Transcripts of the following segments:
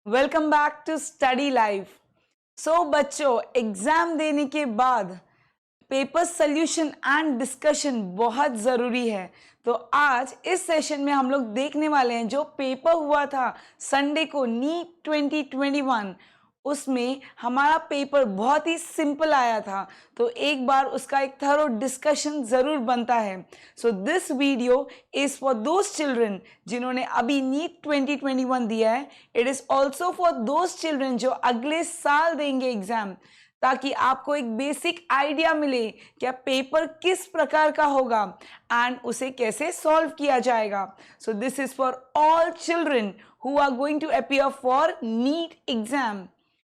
Welcome back to study life. So बच्चों, exam देने के बाद पेपर सोल्यूशन एंड डिस्कशन बहुत ज़रूरी है। तो आज इस सेशन में हम लोग देखने वाले हैं जो पेपर हुआ था संडे को नीट 2021। उसमें हमारा पेपर बहुत ही सिंपल आया था, तो एक बार उसका एक थरो डिस्कशन ज़रूर बनता है। So this video is for those children जिन्होंने अभी नीट 2021 दिया है। It is also for those children जो अगले साल देंगे एग्ज़ाम, ताकि आपको एक बेसिक आइडिया मिले कि पेपर किस प्रकार का होगा एंड उसे कैसे सॉल्व किया जाएगा। So this is for all children who are going to appear for NEET exam.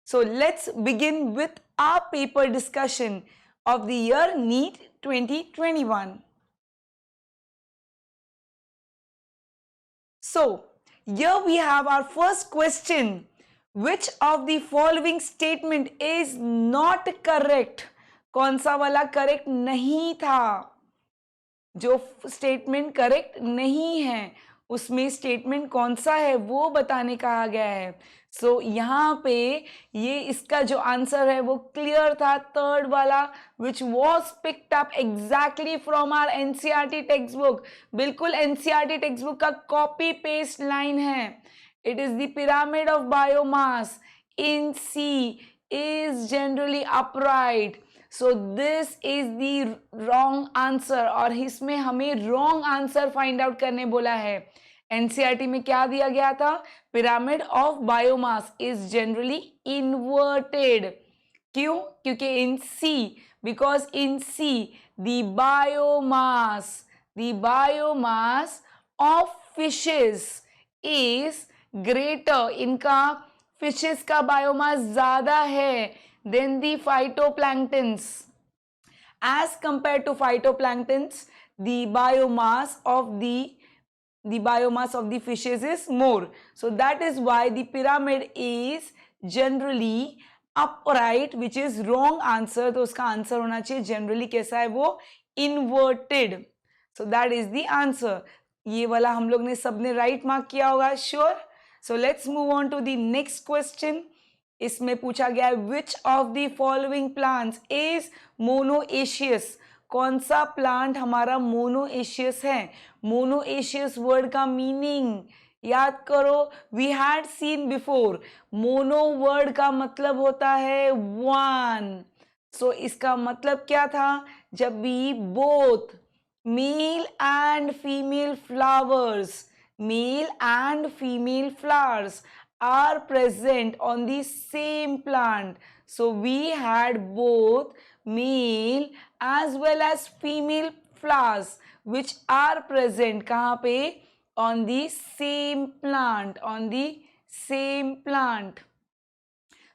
So let's begin with our paper discussion of the year NEET 2021. So, here we have our first question. Which of the following statement is not correct? कौन सा वाला correct नहीं था? जो statement correct नहीं है उसमें statement कौन सा है वो बताने कहा गया है। सो यहाँ पे ये इसका जो आंसर है वो क्लियर था, थर्ड वाला, which was picked up exactly from our NCERT text book. बिल्कुल एनसीईआरटी टेक्स्ट बुक का कॉपी पेस्ट लाइन है। It is the pyramid of biomass in sea is generally upright. So this is the wrong answer, और इसमें हमें wrong answer find out करने बोला है। NCERT में क्या दिया गया था? Pyramid of biomass is generally inverted. क्यों? क्योंकि in sea, because in sea the biomass of fishes is greater. इनका फिशेस का बायोमास ज्यादा है than the phytoplanktons. As compared to phytoplanktons, the biomass of the fishes is more. So that is why the pyramid is generally upright, which is wrong answer. तो उसका answer होना चाहिए generally कैसा है वो? Inverted. So that is the answer. ये वाला हम लोग ने सबने right mark किया होगा, sure. So let's move on to the next question. इसमें पूछा गया है which of the following plants is monoecious. कौन सा प्लांट हमारा मोनोएशियस है? मोनोएशियस वर्ड का मीनिंग याद करो, we had seen before. Mono word का मतलब होता है वन। सो इसका मतलब क्या था? जब भी both male and female flowers are present on the same plant. So we had both male as well as female flowers which are present कहाँ पे? On the same plant.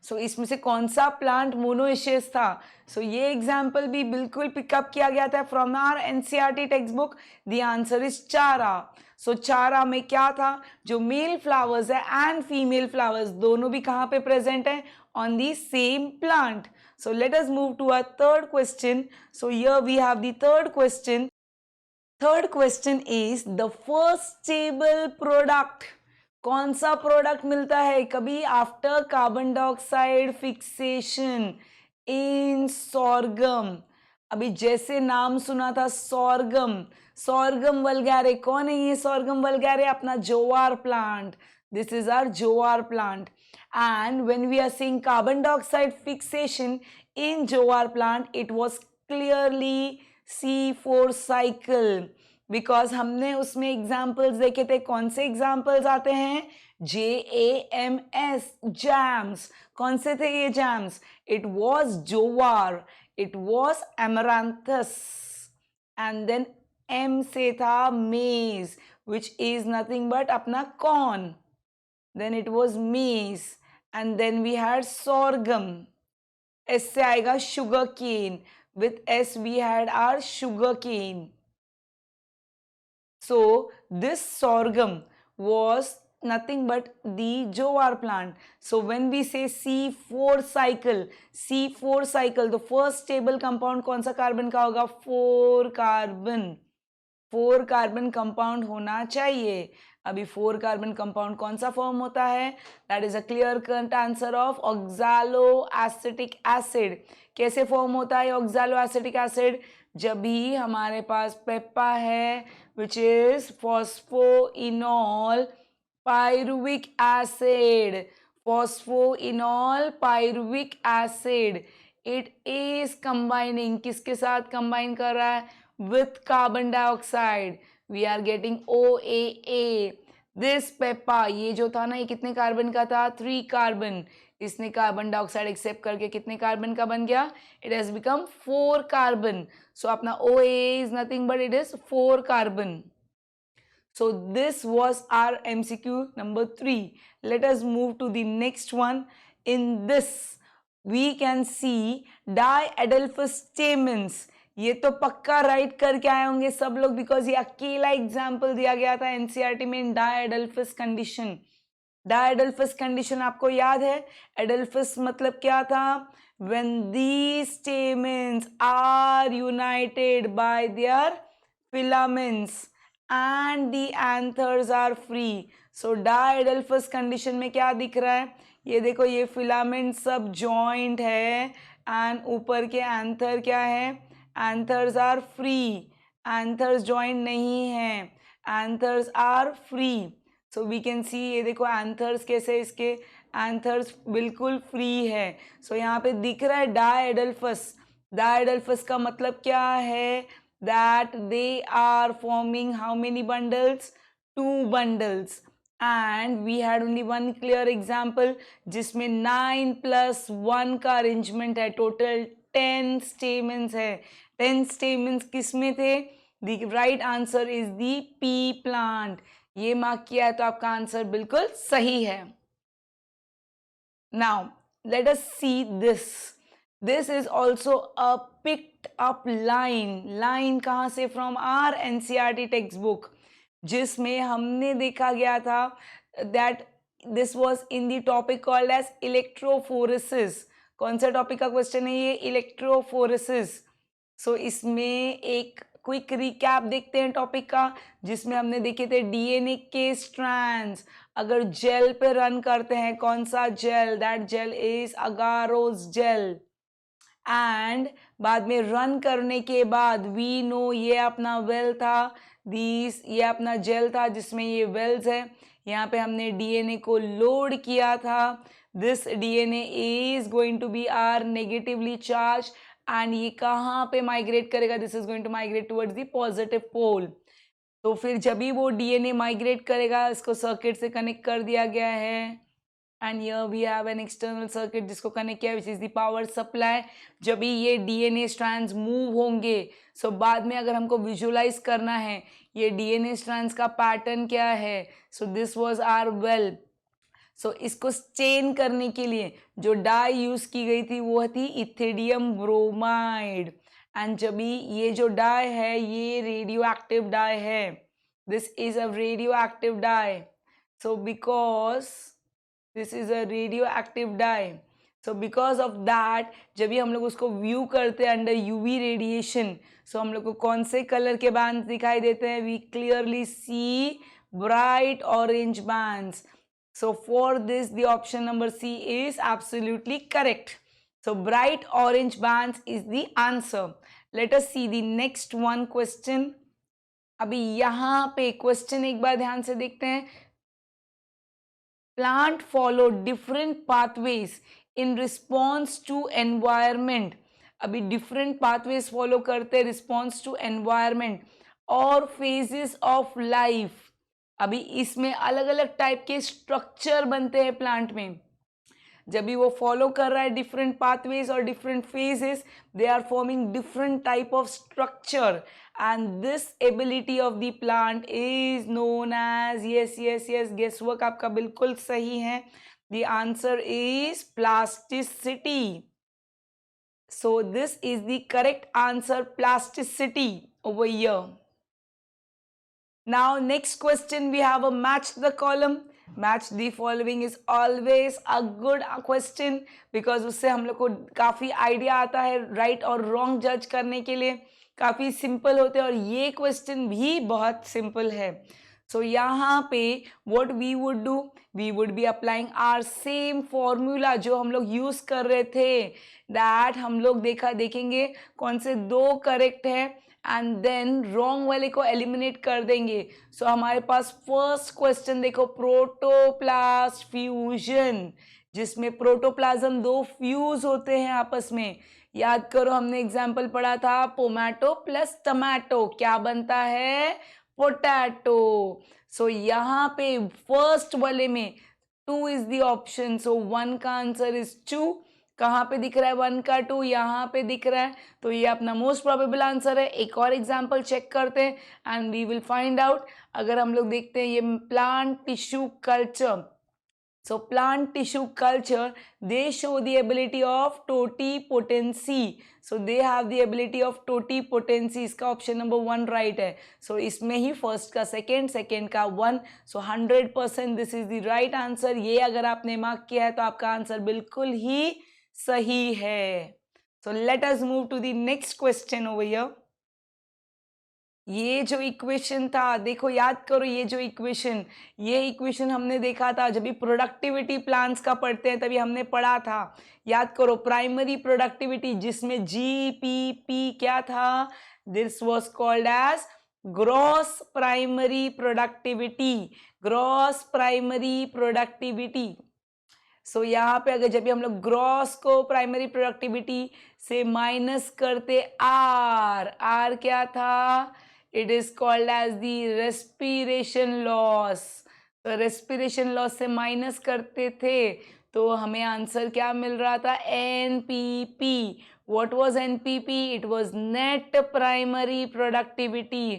सो इसमें से कौन सा प्लांट मोनोएशियस था? सो ये एग्जाम्पल भी बिल्कुल पिकअप किया गया था from our NCERT text book. The answer is Chara. सो चारा में क्या था? जो मेल फ्लावर्स है एंड फीमेल फ्लावर्स दोनों भी कहाँ पे प्रेजेंट है? On the same plant. So let us move to our third question. So here we have the third question. Third question is the first stable product. कौन सा product मिलता है कभी after carbon dioxide fixation? In sorghum. अभी जैसे नाम सुना था सोरगम वल्गैरे। कौन है ये सोरगम वल्गैरे? अपना jowar plant. This is our jowar plant. And when we are seeing carbon dioxide fixation in jowar plant, it was clearly C4 cycle. Because हमने उसमें एग्जाम्पल्स देखे थे। कौन से एग्जाम्पल्स आते हैं? JAMS, jams. कौन से थे ये jams? It was jowar, it was amaranthus, and then M से था maize, which is nothing but अपना corn. Then it was maize, and then we had sorghum. S से आएगा sugarcane, with S we had our sugar cane. So this sorghum was nothing but the jowar plant. So when we say C4 cycle, the first stable compound कौन सा carbon का होगा? 4 carbon compound होना चाहिए। अभी 4 carbon compound कौन सा form होता है? That is a clear cut answer of oxalo acetic acid. कैसे फॉर्म होता है ऑक्सालो एसिटिक एसिड? जब भी हमारे पास पेप्पा है which is phosphoenol pyruvic acid. Phosphoenol pyruvic acid, it is combining, किसके साथ कंबाइन कर रहा है? With carbon dioxide. We are getting OAA. This PEPA, ये जो था ना, ये कितने कार्बन का था? 3 कार्बन. इसने कार्बन डाइऑक्साइड एक्सेप्ट करके कितने कार्बन का बन गया? It has become 4 carbon. So अपना OAA is nothing but it is 4 carbon. So this was our MCQ number 3. Let us move to the next one. In this we can see diadelphous stamens. ये तो पक्का right करके आए होंगे सब लोग, because ये अकेला एग्जाम्पल दिया गया था एनसीईआरटी में इन डायडेल्फस कंडीशन. डायडेल्फस कंडीशन आपको याद है? एडेल्फस मतलब क्या था? when these stamens are united by their filaments and the anthers are free. So diadelphous condition में क्या दिख रहा है? ये देखो, ये फिलामेंट सब जॉइंट है एंड ऊपर के एंथर क्या है? Anthers are free. Anthers joint नहीं है, anthers are free. So we can see, ये देखो एंथर्स कैसे, इसके एंथर्स बिल्कुल फ्री है. सो यहाँ पे दिख रहा है डायडेल्फस. डायडेल्फस का मतलब क्या है? that they are forming how many bundles? 2 bundles. and we had only one clear example जिसमें 9 plus 1 का arrangement है. total 10 stamens है. 10 stamens किसमें थे? the right answer is the pea plant. ये मार्क किया है तो आपका आंसर बिल्कुल सही है. now let us see this. This is also a picked up line कहाँ से? from our NCERT textbook, जिसमें हमने देखा गया था that this was in the topic called as electrophoresis. कौन सा टॉपिक का क्वेश्चन है ये? इलेक्ट्रोफोरेसिस. सो इसमें एक क्विक रिकैप देखते हैं टॉपिक का, जिसमें हमने देखे थे डीएनए के स्ट्रैंड्स अगर जेल पे रन करते हैं. कौन सा gel? That gel is agarose gel. And बाद में रन करने के बाद वी नो ये अपना वेल था, ये अपना जेल था जिसमें ये वेल्स है. यहाँ पे हमने डीएनए को लोड किया था. This DNA is going to be our negatively charge and ये कहाँ पे माइग्रेट करेगा? This is going to migrate towards the positive pole. तो फिर जब भी वो डीएनए माइग्रेट करेगा, इसको सर्किट से कनेक्ट कर दिया गया है. And here we have an external circuit जिसको कनेक्ट किया which is the power supply. जब भी ये डीएनए स्ट्रैंड्स मूव होंगे, सो बाद में अगर हमको विजुअलाइज करना है ये डीएनए स्ट्रैंड्स का पैटर्न क्या है. So this was our well. So इसको स्टेन करने के लिए जो डाई यूज की गई थी वो थी इथिडियम ब्रोमाइड. एंड जब भी ये जो डाई है ये रेडियो एक्टिव डाई है. This is a radioactive dye. So because this is a radioactive dye, so because of that जब भी हम लोग उसको व्यू करते हैं अंडर यूवी रेडिएशन, सो हम लोग को कौन से कलर के बैंड्स दिखाई देते हैं? We clearly see bright orange bands. So for this the option number C is absolutely correct. So bright orange bands is the answer. Let us see the next one question. अभी यहाँ पे question एक बार ध्यान से देखते हैं. Plant follow different pathways in response to environment. अभी different pathways follow करते हैं response to environment और phases of life. अभी इसमें अलग अलग टाइप के स्ट्रक्चर बनते हैं प्लांट में. जब भी वो फॉलो कर रहा है डिफरेंट पाथवेज और different phases, they are forming different type of structure and this ability of the plant is known as, yes guess work आपका बिल्कुल सही है. The answer is plasticity. So this is the correct answer, plasticity over here. Now next question we have a match the column. Match the following is always a good question because उससे हम लोग को काफ़ी idea आता है right और wrong जज करने के लिए. काफ़ी सिंपल होते हैं और ये क्वेश्चन भी बहुत सिंपल है. सो यहाँ पे what we would do, we would be applying our same formula जो हम लोग यूज कर रहे थे, that हम लोग देखेंगे कौन से दो करेक्ट है एंड देन रॉन्ग वाले को एलिमिनेट कर देंगे. सो हमारे पास फर्स्ट क्वेश्चन देखो, प्रोटोप्लास्ट फ्यूजन, जिसमें प्रोटोप्लाज्म दो फ्यूज होते हैं आपस में. याद करो हमने एग्जाम्पल पढ़ा था, पोमैटो प्लस टमाटो क्या बनता है, पोटैटो. सो यहाँ पे फर्स्ट वाले में 2 इज द ऑप्शन, सो 1 का आंसर इज 2. कहाँ पे दिख रहा है 1 का 2, यहाँ पे दिख रहा है, तो ये अपना मोस्ट प्रोबेबल आंसर है. एक और एग्जाम्पल चेक करते हैं and we will find out. अगर हम लोग देखते हैं ये plant tissue culture, so plant tissue culture, they show the ability of totipotency. So they have the ability of totipotency. इसका ऑप्शन नंबर 1 राइट है. so इसमें ही फर्स्ट का सेकेंड का 1, so 100% this is the right answer. ये अगर आपने mark किया है तो आपका आंसर बिल्कुल ही सही है. so let us move to the next question over here. ये जो इक्वेशन था, देखो याद करो, ये इक्वेशन हमने देखा था जब भी प्रोडक्टिविटी प्लान्स का पढ़ते हैं तभी हमने पढ़ा था. याद करो, प्राइमरी प्रोडक्टिविटी जिसमें जीपीपी क्या था, this was called as gross primary productivity. So यहाँ पे अगर जब भी हम लोग ग्रॉस को प्राइमरी प्रोडक्टिविटी से माइनस करते, आर क्या था, it is called as the respiration loss. तो रेस्पिरेशन लॉस से माइनस करते थे तो हमें आंसर क्या मिल रहा था, NPP. What was NPP, it was net primary productivity.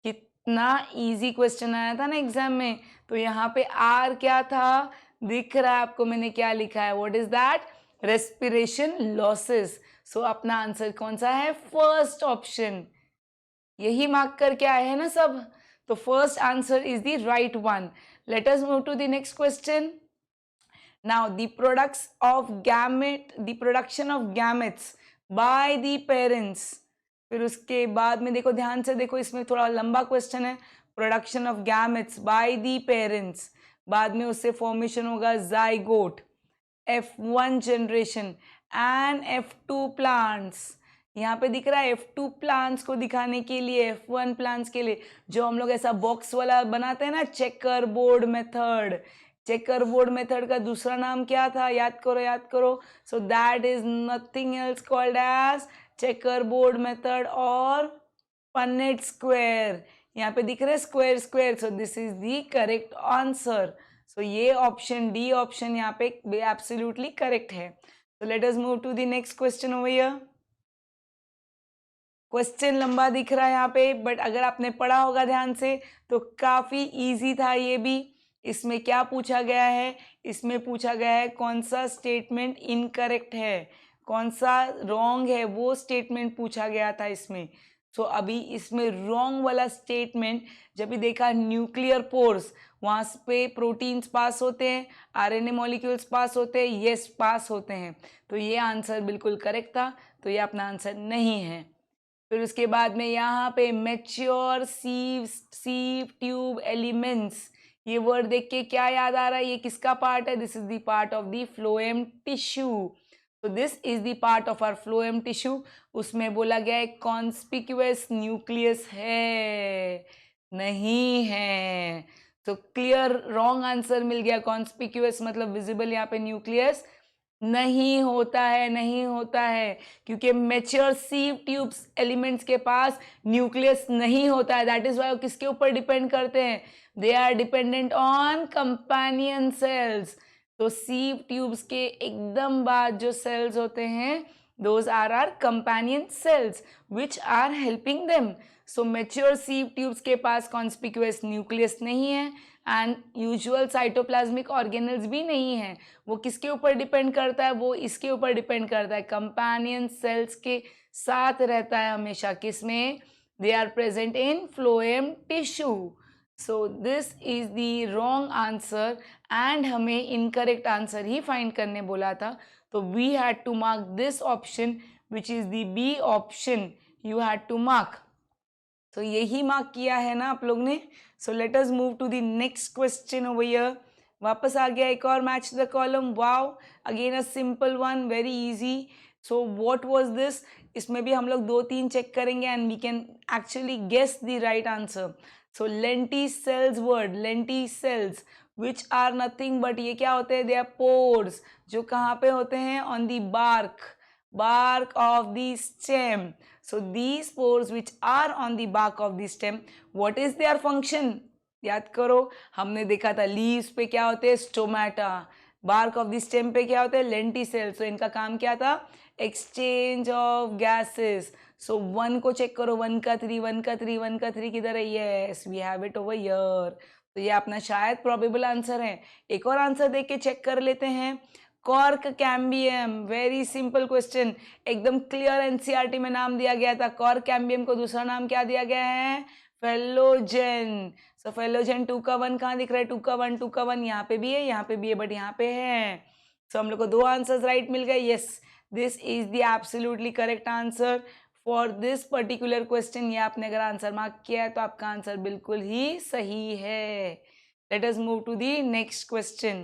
कितना इजी क्वेश्चन आया था ना एग्जाम में. तो यहाँ पे आर क्या था, दिख रहा है आपको मैंने क्या लिखा है, what is that, respiration losses. So अपना आंसर कौन सा है, फर्स्ट ऑप्शन. यही मार्क करके आए हैं ना सब, तो first answer is the right one. Let us move to the next question. Now the production of gametes by the parents. फिर उसके बाद में देखो, ध्यान से देखो, इसमें थोड़ा लंबा क्वेश्चन है. Production of gametes by the parents, बाद में उससे फॉर्मेशन होगा zygote, F1 generation and F2 plants. यहाँ पे दिख रहा है F2 प्लांट्स को दिखाने के लिए, F1 प्लांट्स के लिए जो हम लोग ऐसा बॉक्स वाला बनाते हैं ना, चेकर बोर्ड मेथड का दूसरा नाम क्या था, याद करो. So that is nothing else called as checkerboard method और पन्नेट स्क्वायर. यहाँ पे दिख रहा है square. So this is the correct answer. So ये ऑप्शन डी ऑप्शन यहाँ पे एब्सोल्युटली करेक्ट है. So let us move to the next question over here. Question लंबा दिख रहा है यहाँ पे, बट अगर आपने पढ़ा होगा ध्यान से तो काफी इजी था ये भी. इसमें क्या पूछा गया है, इसमें पूछा गया है कौन सा स्टेटमेंट इनकरेक्ट है, कौन सा रॉन्ग है, वो स्टेटमेंट पूछा गया था इसमें. सो अभी इसमें रॉन्ग वाला स्टेटमेंट जब भी देखा, न्यूक्लियर पोर्स, वहाँ पे प्रोटीन्स पास होते हैं, आरएनए मॉलिक्यूल्स पास होते हैं, यस पास होते हैं. तो ये आंसर बिल्कुल करेक्ट था, तो ये अपना आंसर नहीं है. फिर उसके बाद में यहाँ पे मैच्योर सीव ट्यूब एलिमेंट्स, ये वर्ड देख के क्या याद आ रहा है, ये किसका पार्ट है, this is the part of the phloem tissue. तो this is the part of our phloem tissue. उसमें बोला गया है कॉन्स्पिक्यूअस न्यूक्लियस है, नहीं है. तो क्लियर रॉन्ग आंसर मिल गया. कॉन्स्पिक्यूअस मतलब विजिबल, यहाँ पे न्यूक्लियस नहीं होता है क्योंकि मैच्योर सीव ट्यूब्स एलिमेंट्स के पास न्यूक्लियस नहीं होता है. दैट इज वाई वो किसके ऊपर डिपेंड करते हैं, they are dependent on companion cells. तो सीव ट्यूब्स के एकदम बाद जो सेल्स होते हैं, those are are companion cells which are helping them. So mature sieve tubes के पास कॉन्स्पिक्यूअस न्यूक्लियस नहीं है एंड यूजुअल साइटोप्लाज्मिक ऑर्गेनल्स भी नहीं है. वो किसके ऊपर डिपेंड करता है, वो इसके ऊपर डिपेंड करता है, कंपेनियन सेल्स के साथ रहता है हमेशा. किसमें, they are present in phloem tissue. So this is the wrong answer and हमें इनकरेक्ट आंसर ही फाइंड करने बोला था. तो we had to mark this option which is the B option, you had to mark. तो यही mark किया है ना आप लोग ने. So let us move to the next question over here. वापस आ गया एक और match the column. Wow, again a simple one, very easy. So what was this? इसमें भी हम लोग 2-3 चेक करेंगे and we can actually guess the right answer. So lenticels word, lenticels which are nothing but ये क्या होते हैं? They are pores. जो कहाँ पे होते हैं? On the bark of the stem. So these pores which are on the bark of the stem, what is their function? याद करो, हमने देखा था लीव्स पे क्या होते हैं? Stomata. Bark of the stem पे क्या होते हैं? लेंटिसेल्स. तो इनका काम क्या था? Exchange of gases. सो 1 को चेक करो, 1 का 3, 1 का 3, 1 का 3 किधर है? Yes, we have it over here. तो ये अपना शायद प्रोबेबल आंसर है. एक और आंसर देख के चेक कर लेते हैं. Cork cambium, very simple question, एकदम क्लियर. एनसीईआरटी में नाम दिया गया था. कॉर्क कैम्बियम को दूसरा नाम क्या दिया गया है? फेलोजेन. सो फेलोजेन 2 का 1 कहाँ दिख रहा है? 2 का 1, 2 का 1 यहाँ पे भी है, यहाँ पे भी है, बट यहाँ पे है. सो हम लोग को 2 आंसर्स राइट मिल गए. Yes, this is the absolutely correct answer for this particular question. ये आपने अगर आंसर मार्क किया है तो आपका आंसर बिल्कुल ही सही है. Let us move to the next question.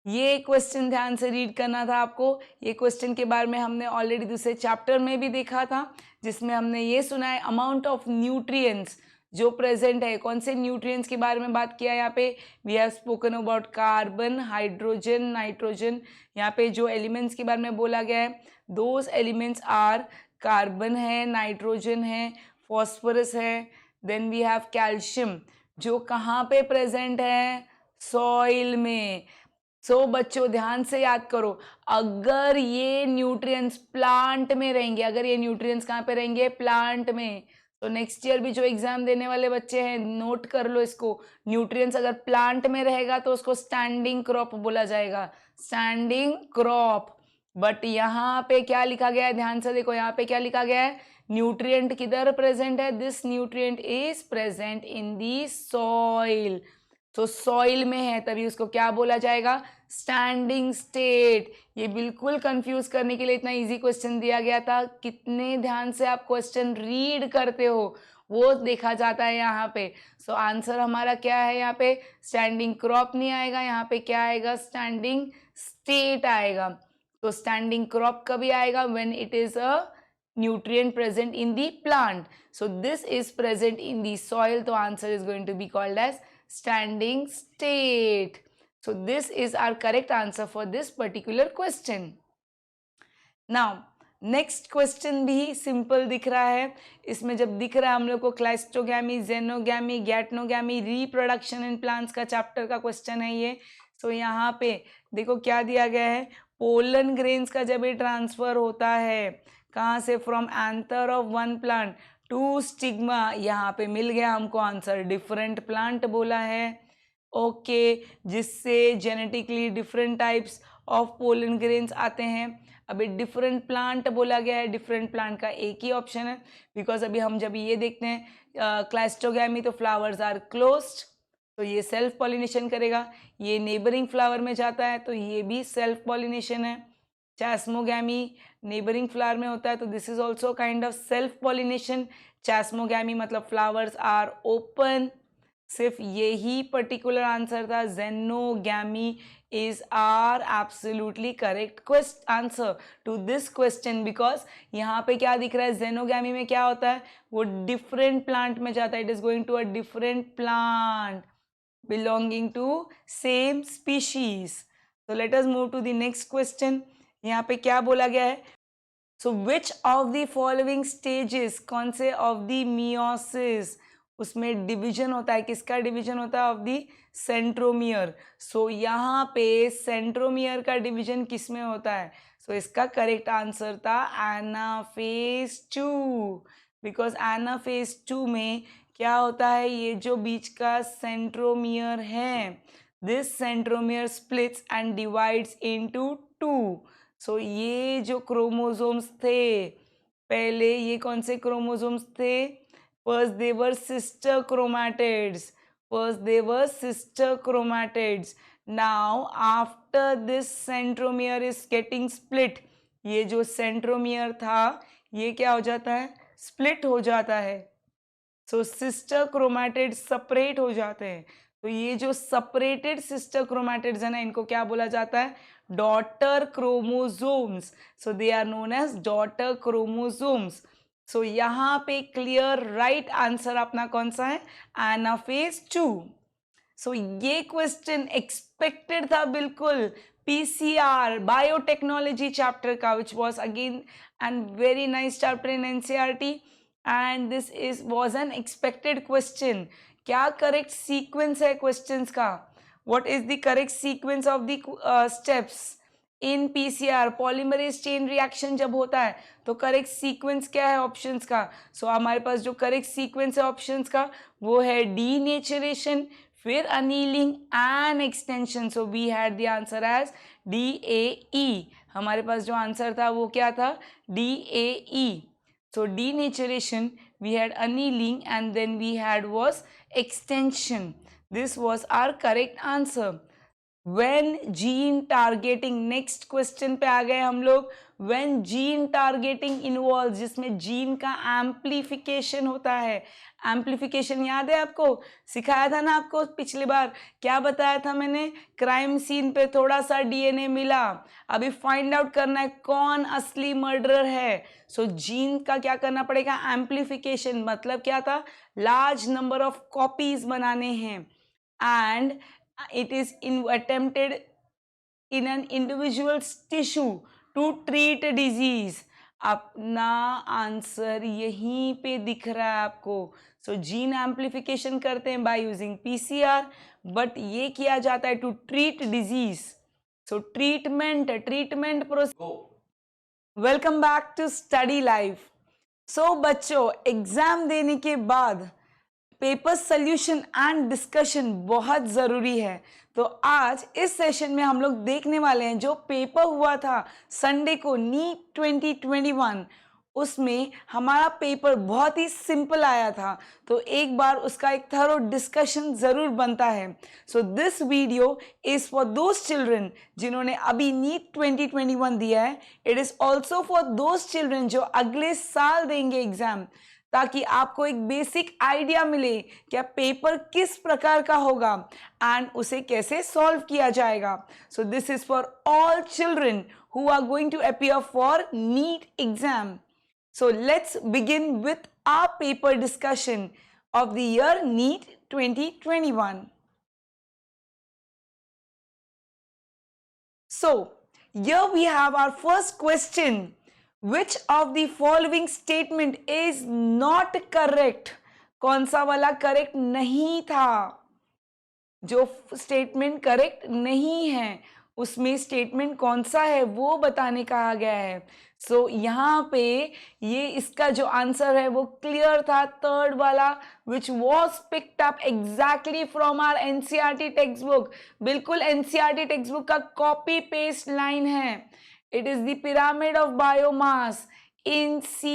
ये क्वेश्चन ध्यान से रीड करना था आपको. ये क्वेश्चन के बारे में हमने ऑलरेडी दूसरे चैप्टर में भी देखा था, जिसमें हमने ये सुना है अमाउंट ऑफ न्यूट्रिएंट्स जो प्रेजेंट है. कौन से न्यूट्रिएंट्स के बारे में बात किया यहाँ पे? We have spoken about carbon, hydrogen, nitrogen. यहाँ पे जो एलिमेंट्स के बारे में बोला गया है, दोज एलिमेंट्स आर कार्बन है, नाइट्रोजन है, फॉस्फोरस है, देन वी हैव कैल्शियम, जो कहाँ पे प्रेजेंट है? सॉइल में. सो बच्चों ध्यान से याद करो, अगर ये न्यूट्रिएंट्स प्लांट में रहेंगे, अगर ये न्यूट्रिएंट्स कहाँ पे रहेंगे? प्लांट में. तो नेक्स्ट ईयर भी जो एग्जाम देने वाले बच्चे हैं, नोट कर लो इसको. न्यूट्रिएंट्स अगर प्लांट में रहेगा तो उसको स्टैंडिंग क्रॉप बोला जाएगा, स्टैंडिंग क्रॉप. बट यहाँ पे क्या लिखा गया है? ध्यान से देखो, यहाँ पे क्या लिखा गया है? न्यूट्रिएंट किधर प्रेजेंट है? This nutrient is present in the soil. तो सॉइल में है, तभी उसको क्या बोला जाएगा? Standing state. ये बिल्कुल कंफ्यूज करने के लिए इतना इजी क्वेश्चन दिया गया था. कितने ध्यान से आप क्वेश्चन रीड करते हो वो देखा जाता है यहाँ पे. सो आंसर हमारा क्या है यहाँ पे? स्टैंडिंग क्रॉप नहीं आएगा, यहाँ पे क्या आएगा? स्टैंडिंग स्टेट आएगा. तो स्टैंडिंग क्रॉप कभी आएगा? When it is a nutrient present in the plant. So this is present in the soil, so answer is going to be called as standing state. So this is our correct answer for this particular question. Now next question भी simple दिख रहा है. इसमें जब दिख रहा है हम लोग को क्लाइस्टोगैमी, जेनोगैमी, गैटनोगैमी, रिप्रोडक्शन इन प्लांट्स का चैप्टर का क्वेश्चन है ये. सो यहाँ पे देखो क्या दिया गया है? पोलन ग्रेन्स का जब ये ट्रांसफर होता है, कहाँ से? From anther of one plant to stigma. यहाँ पे मिल गया हमको आंसर, डिफरेंट प्लांट बोला है. ओके, जिससे genetically different types of pollen grains आते हैं. अभी डिफरेंट प्लांट बोला गया है, डिफरेंट प्लांट का एक ही ऑप्शन है, बिकॉज अभी हम जब ये देखते हैं क्लाइस्टोगैमी तो फ्लावर्स आर क्लोज्ड, तो ये सेल्फ पॉलिनेशन करेगा. ये नेबरिंग फ्लावर में जाता है तो ये भी सेल्फ पॉलिनेशन है. चैस्मोगैमी नेबरिंग फ्लावर में होता है, तो this is also kind of self pollination. Chasmogamy मतलब फ्लावर्स आर ओपन. सिर्फ यही पर्टिकुलर आंसर था. जेनोगैमी is our absolutely correct answer to this question, because यहाँ पे क्या दिख रहा है? जेनोगैमी में क्या होता है? वो डिफरेंट प्लांट में जाता है. It is going to a different plant belonging to same species. So let us move to the next question. यहाँ पे क्या बोला गया है? So which of the following stages, कौन से of the meiosis, उसमें डिवीजन होता है? किसका डिवीजन होता है? Of the centromere. सो यहाँ पे सेंट्रोमियर का डिवीजन किस में होता है? सो इसका करेक्ट आंसर था एनाफेज 2, बिकॉज एनाफेज 2 में क्या होता है? ये जो बीच का सेंट्रोमियर है, this centromere splits and divides into 2. सो ये जो क्रोमोसोम्स थे पहले, ये कौन से क्रोमोसोम्स थे? First they were sister chromatids. Now after this centromere is getting split, ये जो centromere था ये क्या हो जाता है? स्प्लिट हो जाता है. सो सिस्टर क्रोमैटिड सेपरेट हो जाते हैं। तो ये जो सेपरेटेड सिस्टर क्रोमैटिड्स है ना, इनको क्या बोला जाता है? Daughter chromosomes. So they are known as daughter chromosomes. So यहाँ पे क्लियर राइट आंसर अपना कौन सा है? एनाफेज 2। सो ये क्वेश्चन एक्सपेक्टेड था बिल्कुल पीसीआर बायोटेक्नोलॉजी चैप्टर का, which was again and very nice chapter in NCERT, and this is was an expected question. क्या करेक्ट सीक्वेंस है क्वेश्चंस का? What is the correct sequence of the steps in PCR? Polymerase chain reaction जब होता है तो correct sequence क्या है options का? सो हमारे पास जो करेक्ट सीक्वेंस है ऑप्शंस का वो है डीनेचरेशन, फिर annealing and extension. So we had the answer as DAE। हमारे पास जो आंसर था वो क्या था? DAE। So denaturation, we had annealing, and then we had was extension. This was our correct answer. When gene targeting, next question पे आ गए हम लोग। When gene targeting involves, जिसमें जीन का एम्प्लीफिकेशन होता है। एम्प्लीफिकेशन याद है आपको? सिखाया था ना आपको पिछली बार। क्या बताया था मैंने? क्राइम सीन पे थोड़ा सा डीएनए मिला, अभी फाइंड आउट करना है कौन असली मर्डरर है। सो जीन का क्या करना पड़ेगा? एम्प्लीफिकेशन। मतलब क्या था? लार्ज नंबर ऑफ कॉपीज बनाने हैं, and it is attempted in an individual's tissue to treat a disease. अपना आंसर यहीं पे दिख रहा है आपको। सो जीन एम्प्लीफिकेशन करते हैं बाय यूजिंग पीसीआर, बट ये किया जाता है to treat disease. So treatment process. Welcome back to study life. So बच्चों, एग्जाम देने के बाद पेपर सोल्यूशन एंड डिस्कशन बहुत ज़रूरी है। तो आज इस सेशन में हम लोग देखने वाले हैं जो पेपर हुआ था संडे को, नीट 2021, उसमें हमारा पेपर बहुत ही सिंपल आया था। तो एक बार उसका एक थरो डिस्कशन ज़रूर बनता है। So this video is for those children जिन्होंने अभी नीट 2021 दिया है। It is also for those children जो अगले साल देंगे एग्ज़ाम, ताकि आपको एक बेसिक आइडिया मिले क्या पेपर किस प्रकार का होगा एंड उसे कैसे सॉल्व किया जाएगा। So this is for all children who are going to appear for NEET exam. So let's begin with our paper discussion of the year NEET 2021. So here we have our first question. Which of the following statement is not correct? कौन सा वाला correct नहीं था? जो statement correct नहीं है उसमें statement कौन सा है वो बताने कहा गया है। सो यहाँ पे ये इसका जो आंसर है वो क्लियर था, थर्ड वाला, which was picked up exactly from our NCERT text book. बिल्कुल एनसीईआरटी टेक्स्ट बुक का कॉपी पेस्ट लाइन है। It is the pyramid of biomass in C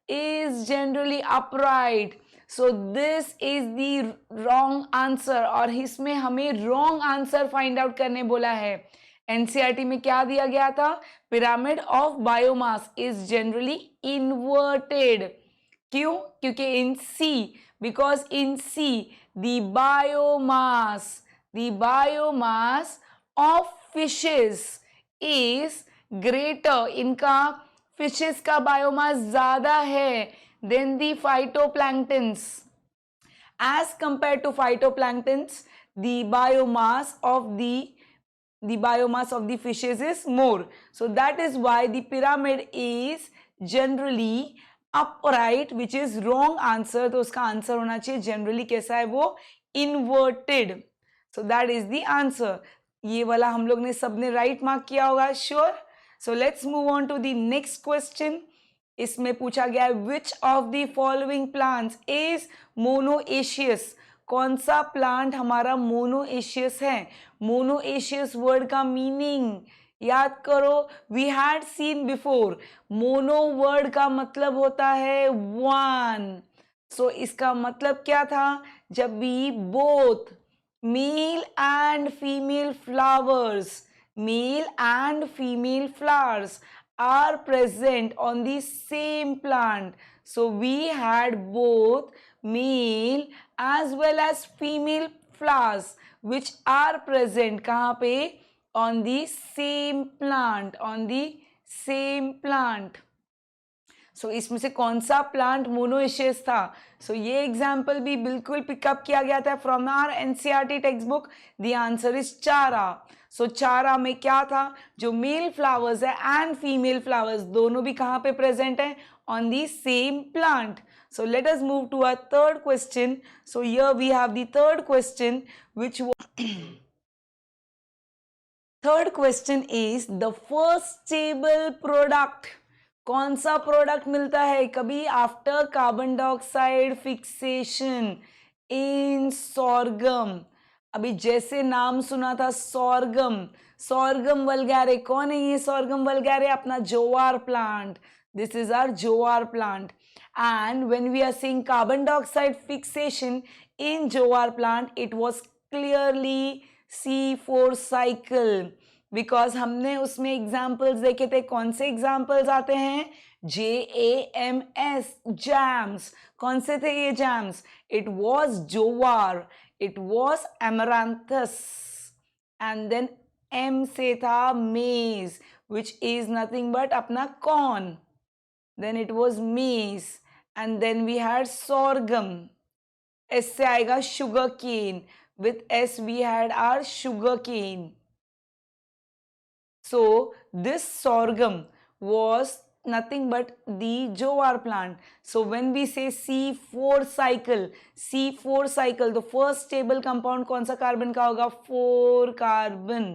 is generally upright. So this is the wrong answer, और इसमें हमें wrong answer find out करने बोला है। NCERT में क्या दिया गया था? Pyramid of biomass is generally inverted. क्यों? क्योंकि in C, because in C the biomass of fishes is greater, इनका फिशेस का बायोमास ज्यादा है than the phytoplanktons. As compare to phytoplanktons the biomass of the fishes is more. So that is why the pyramid is generally upright, which is wrong answer. तो उसका answer होना चाहिए generally कैसा है वो? Inverted. So that is the answer. ये वाला हम लोग ने सबने राइट मार्क किया होगा, sure. So let's move on to the next question. इसमें पूछा गया है which of the following plants is monoecious? कौन सा प्लांट हमारा मोनोएशियस है? मोनोएशियस वर्ड का मीनिंग याद करो, we had seen before. Mono word का मतलब होता है one. So इसका मतलब क्या था? जब भी both male and female flowers are present on the same plant. So we had both male as well as female flowers which are present कहाँ पे? On the same plant, on the same plant. सो इसमें से कौन सा plant monoecious था? सो ये example भी बिल्कुल पिकअप किया गया था from our NCERT text book. The answer is Chara. सो चारा में क्या था? जो मेल फ्लावर्स है एंड फीमेल फ्लावर्स दोनों भी कहाँ पे प्रेजेंट है? On the same plant. So let us move to our third question. So here we have the third question, which third question is the first stable product. कौन सा product मिलता है कभी after carbon dioxide fixation in sorghum? अभी जैसे नाम सुना था सोरगम, सोरगम वल्गैरे. कौन है ये सोरगम वल्गैरे? अपना jowar plant. This is our jowar plant. And when we are seeing carbon dioxide fixation in jowar plant, it was clearly C4 cycle. Because हमने उसमें examples देखे थे. कौन से examples आते हैं? JAMS, jams. कौन से थे ये jams? It was jowar, it was amaranthus, and then M से था maize, which is nothing but अपना corn. Then it was maize. And then we had sorghum. S से आएगा sugar cane. With S we had our sugar cane. So this sorghum was nothing but the jowar plant. So when we say C4 cycle, C4 cycle, the first stable compound कौन सा carbon का होगा? 4 carbon.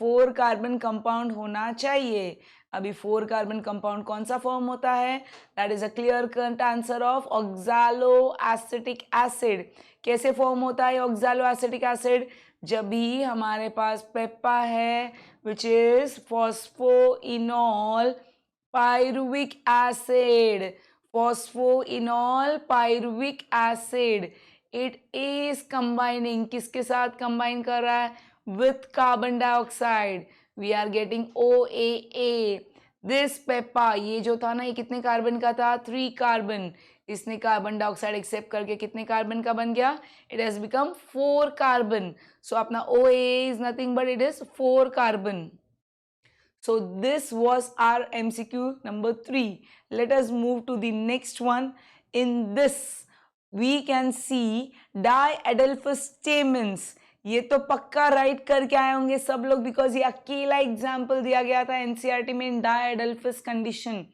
4 carbon compound होना चाहिए. अभी 4 carbon compound कौन सा form होता है? That is a clear cut answer of oxalo acetic acid. कैसे फॉर्म होता है ऑक्सालो एसिटिक एसिड? जब भी हमारे पास पेप्पा है which is phosphoenol pyruvic acid. Phosphoenol pyruvic acid, it is combining. किसके साथ कंबाइन कर रहा है? with carbon dioxide. We are getting OAA. This Peppa, ये जो था ना, ये कितने कार्बन का था? 3 कार्बन. इसने कार्बन डाइऑक्साइड एक्सेप्ट करके कितने कार्बन का बन गया? It has become 4 carbon. So अपना OAA is nothing but it is 4 carbon. So this was our MCQ number 3. Let us move to the next one. In this we can see diadelphous stamens. ये तो पक्का right करके आए होंगे सब लोग, because ये अकेला एग्जाम्पल दिया गया था एनसीईआरटी में इन डायडेल्फिस कंडीशन.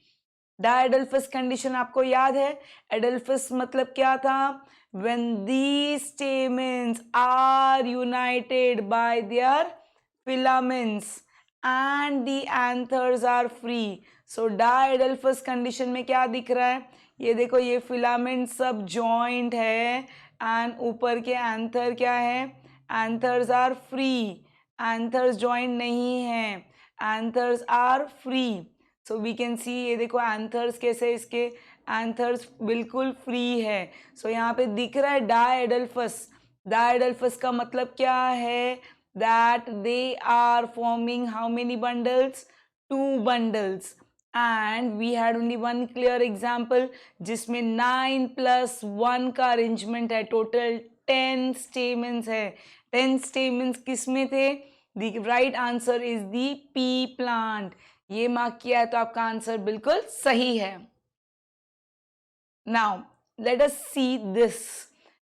डायडेल्फिस कंडीशन आपको याद है? एडेल्फिस मतलब क्या था? When the stamens are united by their filaments and the anthers are free. So diadelphous condition में क्या दिख रहा है? ये देखो, ये फिलामेंट सब जॉइंट है एंड ऊपर के एंथर क्या है? Anthers are free. Anthers joint नहीं है, anthers are free. So we can see, ये देखो एंथर्स कैसे, इसके एंथर्स बिल्कुल फ्री है. सो यहाँ पे दिख रहा है डायडेल्फस. डायडेल्फस का मतलब क्या है? That they are forming how many bundles? 2 bundles. And we had only 1 clear example जिसमें 9 + 1 का अरेंजमेंट है. टोटल 10 स्टेमेंस है. 10 स्टेमेंस किस में थे? The right answer is the pea plant. ये मार्क किया है तो आपका आंसर बिल्कुल सही है. Now let us see this.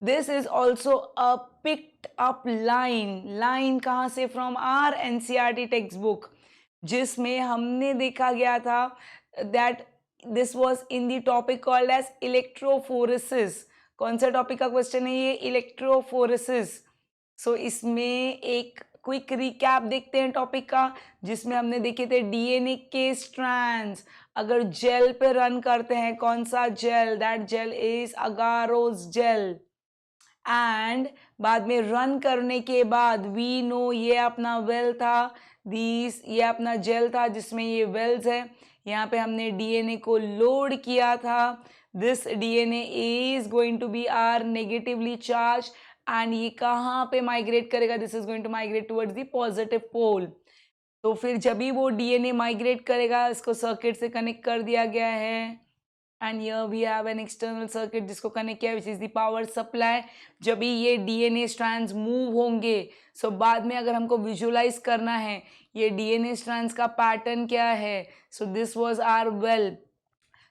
This is also a picked up line. Line कहाँ से? From our NCERT text book, जिसमें हमने देखा गया था that this was in the topic called as electrophoresis. कौन सा टॉपिक का क्वेश्चन है ये? इलेक्ट्रोफोरेसिस. सो इसमें एक क्विक रिकैप देखते हैं टॉपिक का, जिसमें हमने देखे थे डीएनए के स्ट्रैंड्स अगर जेल पे रन करते हैं. कौन सा gel? That gel is agarose gel. And बाद में रन करने के बाद वी नो ये अपना वेल था, ये अपना जेल था जिसमें ये वेल्स है. यहाँ पे हमने डीएनए को लोड किया था. This DNA is going to be our negatively charge and ये कहाँ पे माइग्रेट करेगा? This is going to migrate towards the positive pole. तो फिर जब भी वो डीएनए माइग्रेट करेगा, इसको सर्किट से कनेक्ट कर दिया गया है and here we have an external circuit जिसको कनेक्ट किया which is the power supply. जब भी ये डीएनए स्ट्रैंड्स मूव होंगे सो बाद में अगर हमको विजुअलाइज करना है ये डीएनए स्ट्रैंड्स का पैटर्न क्या है. So this was our well.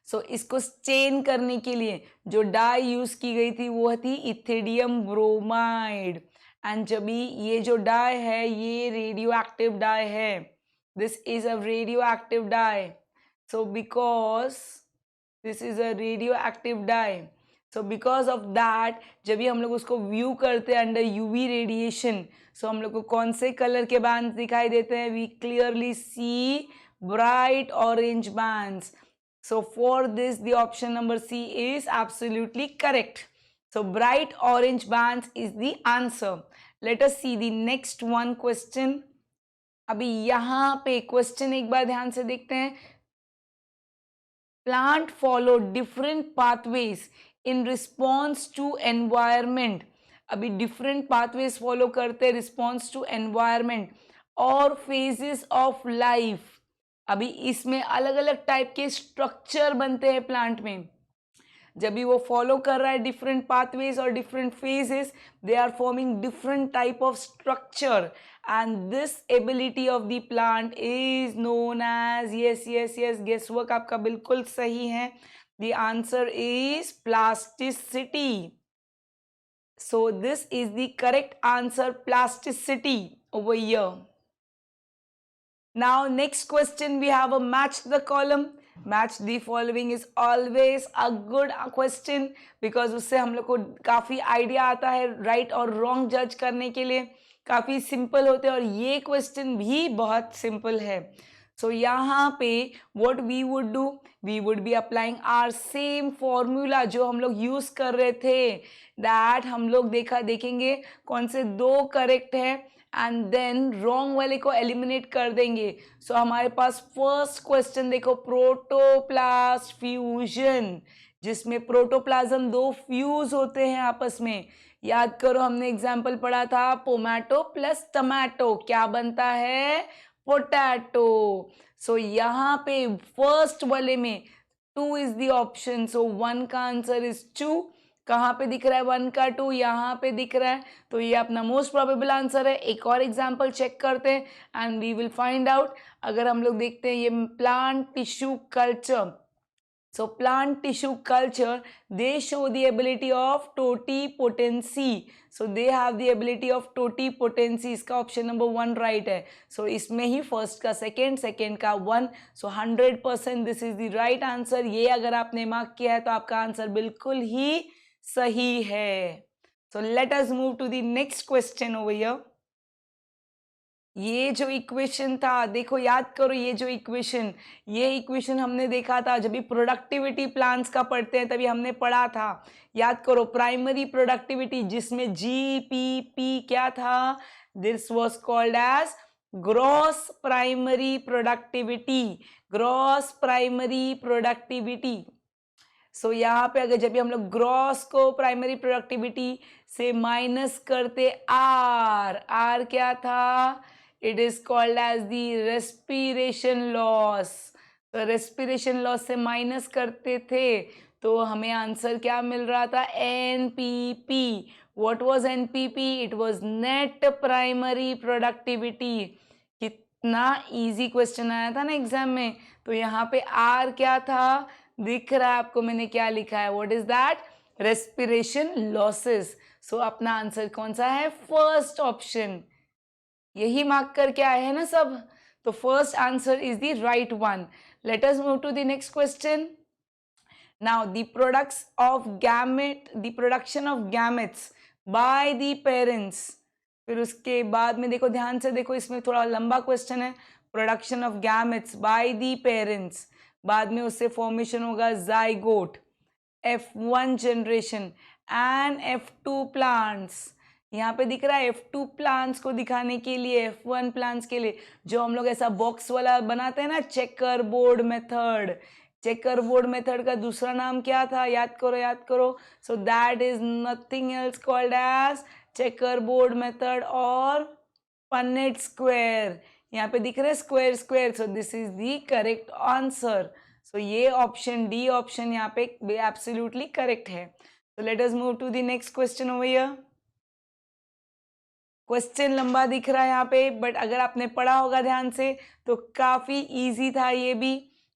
So इसको चेन करने के लिए जो डाई यूज की गई थी वो थी इथिडियम ब्रोमाइड. एंड जब भी ये जो डाई है ये रेडियो एक्टिव डाई है. This is a radioactive dye. So because this is a radioactive dye so because of that जब भी हम लोग उसको व्यू करते हैं अंडर यूवी रेडिएशन सो हम लोग को कौन से कलर के बैंड्स दिखाई देते हैं. We clearly see bright orange bands. So for this the option number C is absolutely correct. So bright orange bands is the answer. Let us see the next one question. अभी यहाँ पे question एक बार ध्यान से देखते हैं. Plant follow different pathways in response to environment. अभी different pathways follow करते हैं response to environment और phases of life. अभी इसमें अलग अलग टाइप के स्ट्रक्चर बनते हैं प्लांट में. जब भी वो फॉलो कर रहा है डिफरेंट पाथवेज और different phases they are forming different type of structure and this ability of the plant is known as yes yes yes guess work आपका बिल्कुल सही है. The answer is plasticity. So this is the correct answer plasticity over here. Now next question we have a match the column. Match the following is always a good question because उससे हम लोग को काफ़ी idea आता है right और wrong जज करने के लिए. काफ़ी सिंपल होते हैं और ये क्वेश्चन भी बहुत सिंपल है. सो यहाँ पे what we would do, we would be applying our same formula जो हम लोग यूज़ कर रहे थे. दैट हम लोग देखेंगे कौन से दो करेक्ट है एंड देन रॉन्ग वाले को एलिमिनेट कर देंगे. सो हमारे पास फर्स्ट क्वेश्चन देखो प्रोटोप्लास्ट फ्यूजन जिसमें प्रोटोप्लाज्म दो फ्यूज होते हैं आपस में. याद करो हमने एग्जाम्पल पढ़ा था पोमैटो प्लस टमाटो क्या बनता है पोटैटो. सो यहाँ पे फर्स्ट वाले में 2 इज द ऑप्शन. सो 1 का आंसर इज 2. कहाँ पे दिख रहा है 1 का 2 यहाँ पे दिख रहा है तो ये अपना मोस्ट प्रोबेबल आंसर है. एक और एग्जांपल चेक करते हैं and we will find out. अगर हम लोग देखते हैं ये plant tissue culture. So plant tissue culture they show the ability of totipotency. So they have the ability of totipotency. इसका ऑप्शन नंबर 1 राइट है. सो इसमें ही फर्स्ट का सेकेंड का 1. So 100% this is the right answer. ये अगर आपने mark किया है तो आपका आंसर बिल्कुल ही सही है. So let us move to the next question over here. ये जो इक्वेशन था देखो याद करो ये इक्वेशन हमने देखा था जब भी प्रोडक्टिविटी प्लान्स का पढ़ते हैं तभी हमने पढ़ा था. याद करो प्राइमरी प्रोडक्टिविटी जिसमें जीपीपी क्या था. This was called as gross primary productivity. So यहाँ पे अगर जब भी हम लोग ग्रॉस को प्राइमरी प्रोडक्टिविटी से माइनस करते आर क्या था. It is called as the respiration loss. तो रेस्पिरेशन लॉस से माइनस करते थे तो हमें आंसर क्या मिल रहा था NPP. What was NPP. It was net primary productivity. कितना इजी क्वेश्चन आया था ना एग्जाम में. तो यहाँ पे आर क्या था दिख रहा है आपको मैंने क्या लिखा है. What is that respiration losses. So अपना आंसर कौन सा है फर्स्ट ऑप्शन. यही मार्क करके आए हैं ना सब. तो first answer is the right one. Let us move to the next question. Now the production of gametes by the parents. फिर उसके बाद में देखो ध्यान से देखो इसमें थोड़ा लंबा क्वेश्चन है. Production of gametes by the parents बाद में उससे फॉर्मेशन होगा zygote F1 generation and F2 plants. यहाँ पे दिख रहा है F2 प्लांट्स को दिखाने के लिए F1 प्लांट्स के लिए जो हम लोग ऐसा बॉक्स वाला बनाते हैं ना चेकर बोर्ड मेथड का दूसरा नाम क्या था याद करो. So that is nothing else called as checkerboard method और पन्नेट स्क्वायर. यहाँ पे दिख रहा है square. So this is the correct answer. So ये ऑप्शन डी ऑप्शन यहाँ पे एब्सोल्युटली करेक्ट है. So let us move to the next question over here. Question लंबा दिख रहा है यहाँ पे, बट अगर आपने पढ़ा होगा ध्यान से तो काफी इजी था ये भी.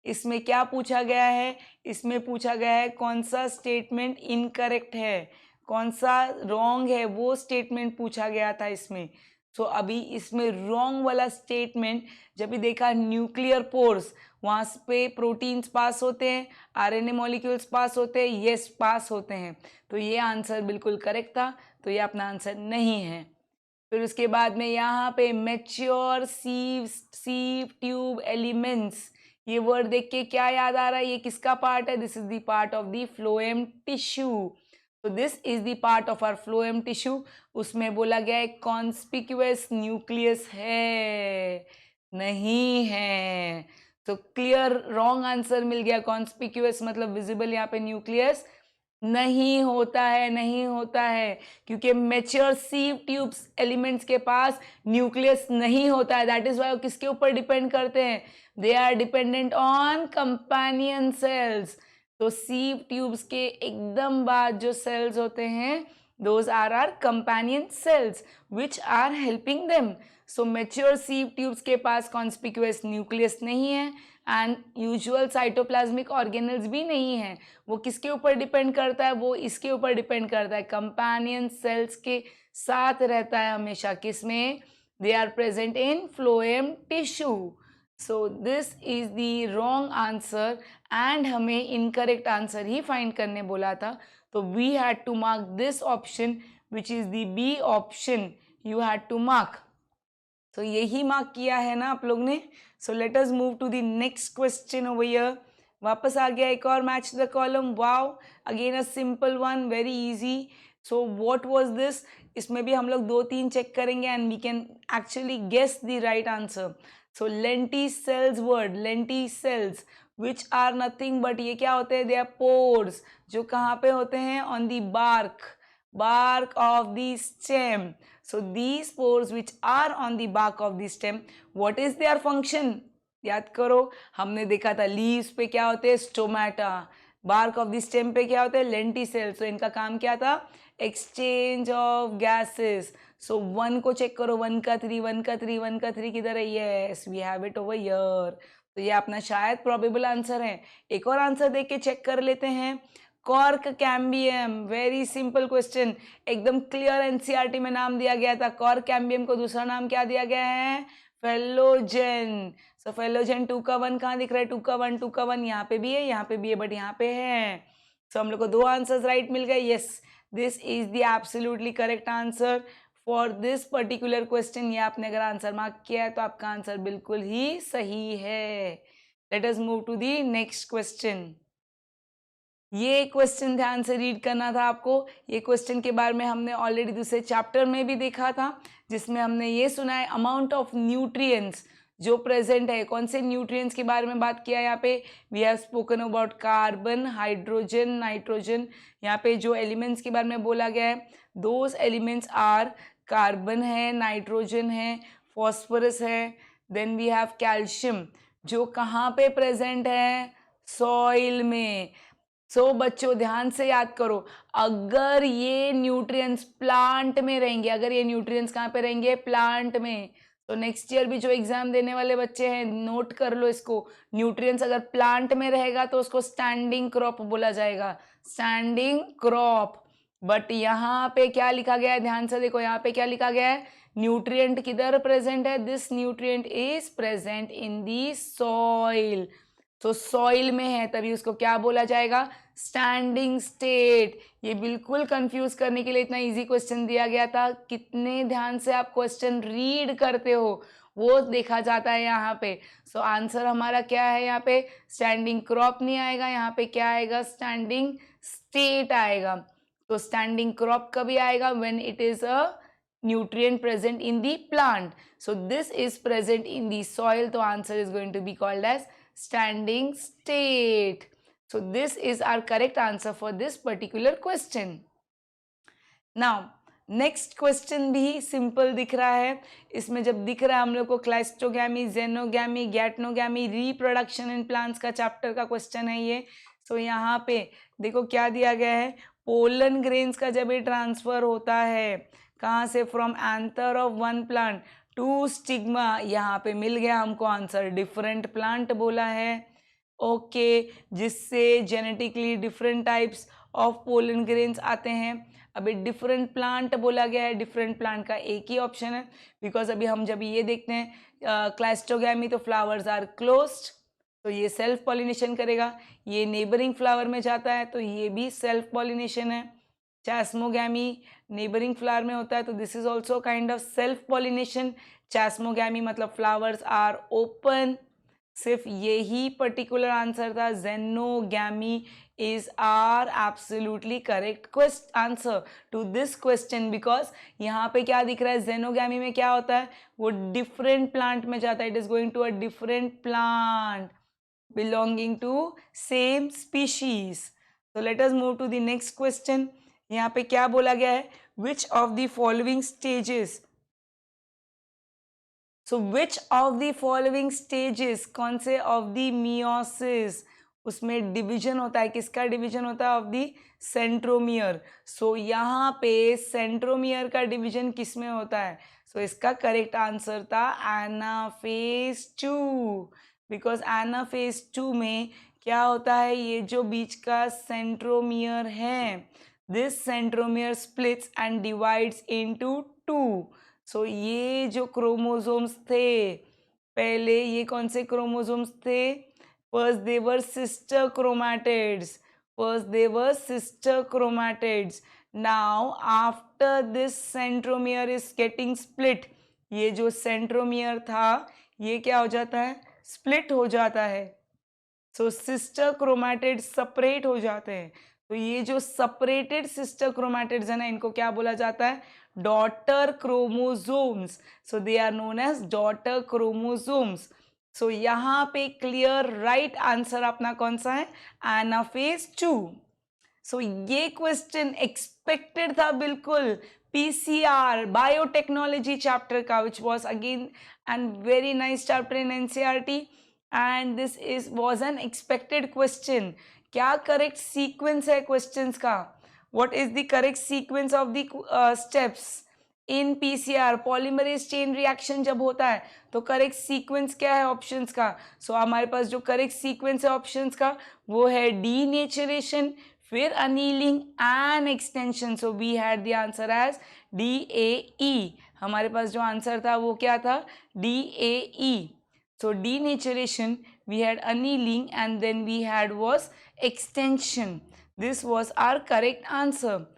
इसमें क्या पूछा गया है? इसमें पूछा गया है कौन सा स्टेटमेंट इनकरेक्ट है, कौन सा रॉन्ग है, वो स्टेटमेंट पूछा गया था इसमें. सो अभी इसमें रॉन्ग वाला स्टेटमेंट जब भी देखा, न्यूक्लियर पोर्स, वहाँ पे प्रोटीन्स पास होते हैं, आरएनए मॉलिक्यूल्स पास होते हैं, यस पास होते हैं. तो ये आंसर बिल्कुल करेक्ट था, तो ये अपना आंसर नहीं है. फिर उसके बाद में यहाँ पे मैच्योर सीव ट्यूब एलिमेंट्स, ये वर्ड देख के क्या याद आ रहा है? ये किसका पार्ट है? This is the part of the phloem tissue. तो this is the part of our phloem tissue. उसमें बोला गया है कॉन्स्पिक्यूअस न्यूक्लियस है, नहीं है. तो क्लियर रॉन्ग आंसर मिल गया. कॉन्स्पिक्यूअस मतलब विजिबल, यहाँ पे न्यूक्लियस नहीं होता है, नहीं होता है, क्योंकि मैच्योर सीव ट्यूब्स एलिमेंट्स के पास न्यूक्लियस नहीं होता है. दैट इज वाई वो किसके ऊपर डिपेंड करते हैं? They are dependent on companion cells. तो सीव ट्यूब्स के एकदम बाद जो सेल्स होते हैं, those are are companion cells which are helping them. So mature sieve tubes के पास कॉन्स्पिक्यूअस न्यूक्लियस नहीं है एंड यूजुअल साइटोप्लाज्मिक ऑर्गेनल्स भी नहीं है. वो किसके ऊपर डिपेंड करता है? वो इसके ऊपर डिपेंड करता है, कंपेनियन सेल्स के साथ रहता है हमेशा. किसमें? They are present in phloem tissue. So this is the wrong answer and हमें इनकरेक्ट आंसर ही फाइंड करने बोला था. तो we had to mark this option which is the B option. You had to mark. तो यही mark किया है ना आप लोग ने. So let us move to the next question over here. वापस आ गया एक और match the column. Wow, again a simple one, very easy. So what was this? इसमें भी हम लोग 2-3 चेक करेंगे and we can actually guess the right answer. So lenticels word, lenticels which are nothing but, ये क्या होते हैं? They are pores, जो कहाँ पे होते हैं? On the bark of the stem. So these pores which are on the bark of the stem, what is their function? याद करो, हमने देखा था लीव्स पे क्या होते हैं? Stomata. Bark of the stem पे क्या होते हैं? लेंटिसेल्स. तो इनका काम क्या था? Exchange of gases. सो 1 को चेक करो, 1 का 3, 1 का 3, 1 का 3 किधर है? Yes, we have it over here. तो ये अपना शायद प्रोबेबल आंसर है. एक और आंसर देख के चेक कर लेते हैं. Cork cambium, very simple question, एकदम क्लियर. एनसीईआरटी में नाम दिया गया था. कॉर्क कैम्बियम को दूसरा नाम क्या दिया गया है? फेलोजेन. सो फेलोजेन 2 का 1 कहाँ दिख रहा है? 2 का 1, 2 का 1 यहाँ पे भी है, यहाँ पे भी है, बट यहाँ पे है. सो हम लोग को 2 आंसर्स राइट मिल गए. Yes, this is the absolutely correct answer for this particular question. ये आपने अगर आंसर मार्क किया है तो आपका आंसर बिल्कुल ही सही है. Let us move to the next question. ये क्वेश्चन ध्यान से रीड करना था आपको. ये क्वेश्चन के बारे में हमने ऑलरेडी दूसरे चैप्टर में भी देखा था, जिसमें हमने ये सुना है अमाउंट ऑफ न्यूट्रिएंट्स जो प्रेजेंट है. कौन से न्यूट्रिएंट्स के बारे में बात किया यहाँ पे? We have spoken about carbon, hydrogen, nitrogen. यहाँ पे जो एलिमेंट्स के बारे में बोला गया है, दोज एलिमेंट्स आर कार्बन है, नाइट्रोजन है, फॉस्फोरस है, देन वी हैव कैल्शियम, जो कहाँ पे प्रेजेंट है? सॉइल में. सो बच्चों ध्यान से याद करो, अगर ये न्यूट्रिएंट्स प्लांट में रहेंगे, अगर ये न्यूट्रिएंट्स कहाँ पे रहेंगे? प्लांट में. तो नेक्स्ट ईयर भी जो एग्जाम देने वाले बच्चे हैं, नोट कर लो इसको. न्यूट्रिएंट्स अगर प्लांट में रहेगा तो उसको स्टैंडिंग क्रॉप बोला जाएगा, स्टैंडिंग क्रॉप. बट यहाँ पे क्या लिखा गया है? ध्यान से देखो, यहाँ पे क्या लिखा गया है? न्यूट्रिएंट किधर प्रेजेंट है? This nutrient is present in the soil. तो सॉइल में है, तभी उसको क्या बोला जाएगा? Standing state. ये बिल्कुल कंफ्यूज करने के लिए इतना इजी क्वेश्चन दिया गया था. कितने ध्यान से आप क्वेश्चन रीड करते हो वो देखा जाता है यहाँ पे. सो आंसर हमारा क्या है यहाँ पे? स्टैंडिंग क्रॉप नहीं आएगा, यहाँ पे क्या आएगा? स्टैंडिंग स्टेट आएगा. तो स्टैंडिंग क्रॉप कभी आएगा? When it is a nutrient present in the plant. So this is present in the soil. So answer is going to be called as standing state. So this is our correct answer for this particular question. Now next question भी simple दिख रहा है। इसमें जब दिख रहा है हम लोग को क्लाइस्टोगैमी, जेनोगैमी, गैटनोगैमी, रिप्रोडक्शन इन प्लांट्स का चैप्टर का क्वेश्चन है ये। सो यहाँ पे देखो क्या दिया गया है, पोलन ग्रेन्स का जब ये ट्रांसफर होता है कहाँ से, from anther of one plant to stigma, यहाँ पे मिल गया हमको आंसर, डिफरेंट प्लांट बोला है। ओके, जिससे genetically different types of pollen grains आते हैं। अभी डिफरेंट प्लांट बोला गया है, डिफरेंट प्लांट का एक ही ऑप्शन है, बिकॉज अभी हम जब ये देखते हैं क्लाइस्टोगैमी तो फ्लावर्स आर क्लोज्ड, तो ये सेल्फ पॉलिनेशन करेगा। ये नेबरिंग फ्लावर में जाता है तो ये भी सेल्फ पॉलिनेशन है। चैस्मोगैमी नेबरिंग फ्लावर में होता है तो this is also kind of self pollination. Chasmogamy मतलब फ्लावर्स आर ओपन। सिर्फ यही पर्टिकुलर आंसर था, जेनोगैमी is our absolutely correct answer to this question, because यहाँ पे क्या दिख रहा है, जेनोगैमी में क्या होता है, वो डिफरेंट प्लांट में जाता है, it is going to a different plant belonging to same species. So let us move to the next question. यहाँ पे क्या बोला गया है, which of the following stages, so which of the following stages, कौन से of the meiosis, उसमें division होता है, किसका डिवीजन होता है, ऑफ दी सेंट्रोमियर। सो यहाँ पे सेंट्रोमियर का डिवीजन किस में होता है, सो इसका करेक्ट आंसर था एनाफेज 2, बिकॉज एनाफेज 2 में क्या होता है, ये जो बीच का सेंट्रोमियर है, this centromere splits and divides into 2। सो ये जो क्रोमोसोम्स थे पहले, ये कौन से क्रोमोसोम्स थे, first they were sister chromatids, first they were sister chromatids. Now after this centromere is getting split, ये जो centromere था ये क्या हो जाता है, split हो जाता है, so sister chromatids separate हो जाते हैं। तो ये जो separated sister chromatids है ना, इनको क्या बोला जाता है, daughter chromosomes. So they are known as daughter chromosomes. सो यहाँ पे क्लियर राइट आंसर अपना कौन सा है, एनाफेज 2। सो ये क्वेश्चन एक्सपेक्टेड था बिल्कुल पीसीआर बायोटेक्नोलॉजी चैप्टर का, which was again and very nice chapter in NCERT, and this is was an expected question. क्या करेक्ट सीक्वेंस है क्वेश्चंस का, what is the correct sequence of the steps in PCR, polymerase chain reaction जब होता है तो correct sequence क्या है options का। सो हमारे पास जो करेक्ट सीक्वेंस है ऑप्शंस का वो है डीनेचरेशन, फिर annealing and extension. So we had the answer as DAE। हमारे पास जो आंसर था वो क्या था, DAE। So denaturation, we had annealing and then we had was extension. This was our correct answer.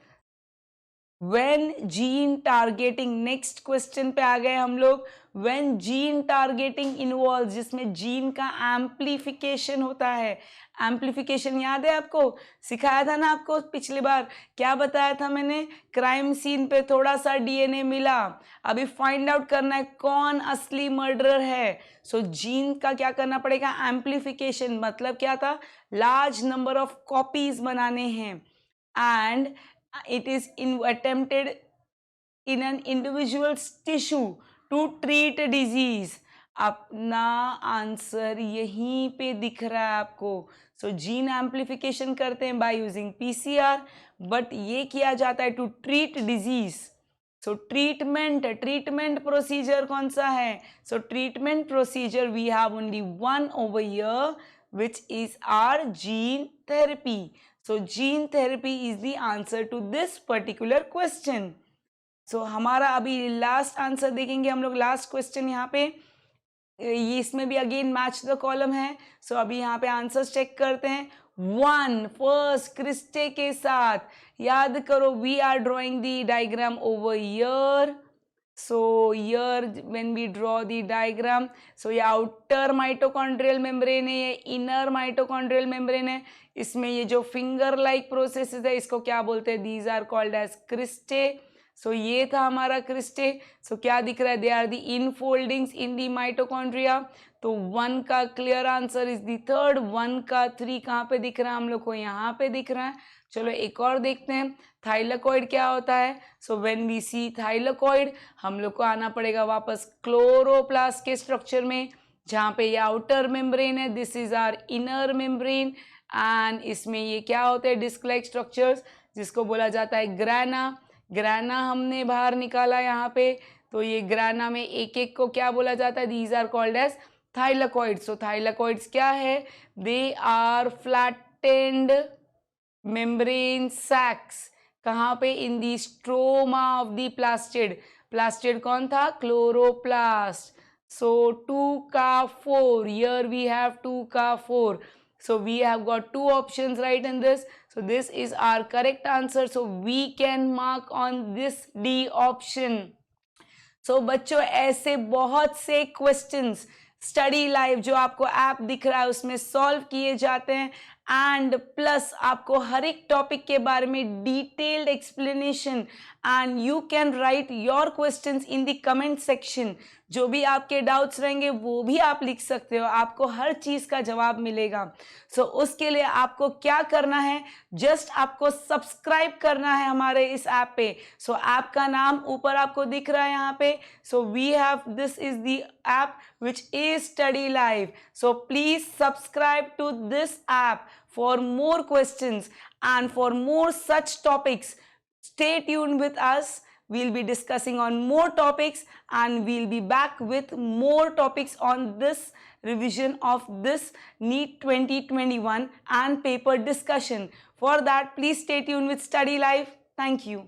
when gene targeting, next question पे आ गए हम लोग, when gene targeting involves, जिसमें जीन का एम्प्लीफिकेशन होता है। एम्प्लीफिकेशन याद है आपको, सिखाया था ना आपको पिछली बार, क्या बताया था मैंने, क्राइम सीन पे थोड़ा सा डीएनए मिला, अभी फाइंड आउट करना है कौन असली मर्डरर है। सो जीन का क्या करना पड़ेगा, एम्प्लीफिकेशन, मतलब क्या था, लार्ज नंबर ऑफ कॉपीज बनाने हैं, and it is attempted in an individual's tissue to treat a disease। अपना आंसर यहीं पे दिख रहा है आपको। सो जीन एम्प्लीफिकेशन करते हैं बाय यूजिंग पीसीआर, बट ये किया जाता है to treat disease. So treatment procedure कौन सा है, so treatment procedure we have only one over here, which is our gene therapy. So gene therapy is the answer to this particular question. So हमारा अभी last answer देखेंगे हम लोग, last question यहाँ पे, ये इसमें भी अगेन मैच द कॉलम है। सो अभी यहाँ पे आंसर्स चेक करते हैं। 1 फर्स्ट क्रिस्टे के साथ याद करो, we are drawing the diagram over here. So here when we draw the diagram, so ये outer mitochondrial membrane है, ये inner mitochondrial membrane है, इसमें ये जो finger like processes है इसको क्या बोलते हैं, these are called as cristae। सो ये था हमारा क्रिस्टे। सो क्या दिख रहा है, they are the infoldings in the mitochondria. तो 1 का clear answer is the third. 1 का 3 कहाँ पे दिख रहा है हम लोग को, यहाँ पे दिख रहा है। चलो एक और देखते हैं, थाइलेकोइड क्या होता है। So when we see thylakoid, हम लोग को आना पड़ेगा वापस क्लोरोप्लास्ट के स्ट्रक्चर में, जहाँ पे ये आउटर मेम्ब्रेन है, this is our inner membrane. And इसमें ये क्या होते हैं, डिस्क लाइक स्ट्रक्चर्स, जिसको बोला जाता है ग्राना। ग्राना हमने बाहर निकाला यहाँ पे, तो ये ग्राना में एक एक को क्या बोला जाता है, these are called as thylakoids. तो थाइलेकोइड्स क्या है, they are flattened membrane sacs. कहाँ पे, in the stroma of the plastid. Plastid कौन था, क्लोरोप्लास्ट। So 2 का 4, here we have 2 का 4. So we have got 2 options right in this. So this is our correct answer. So we can mark on this D option. So बच्चों ऐसे बहुत से questions study live जो आपको app दिख रहा है उसमें सॉल्व किए जाते हैं, एंड प्लस आपको हर एक टॉपिक के बारे में detailed explanation, and you can write your questions in the comment section. जो भी आपके डाउट्स रहेंगे वो भी आप लिख सकते हो, आपको हर चीज़ का जवाब मिलेगा। सो उसके लिए आपको क्या करना है, जस्ट आपको सब्सक्राइब करना है हमारे इस ऐप पे। सो ऐप का नाम ऊपर आपको दिख रहा है यहाँ पे। So we have, this is the app which is Study Live. So please subscribe to this app for more questions and for more such topics. Stay tuned with us. We'll be discussing on more topics and we'll be back with more topics on this revision of this NEET 2021 and paper discussion. For that, please stay tuned with Study Live. Thank you.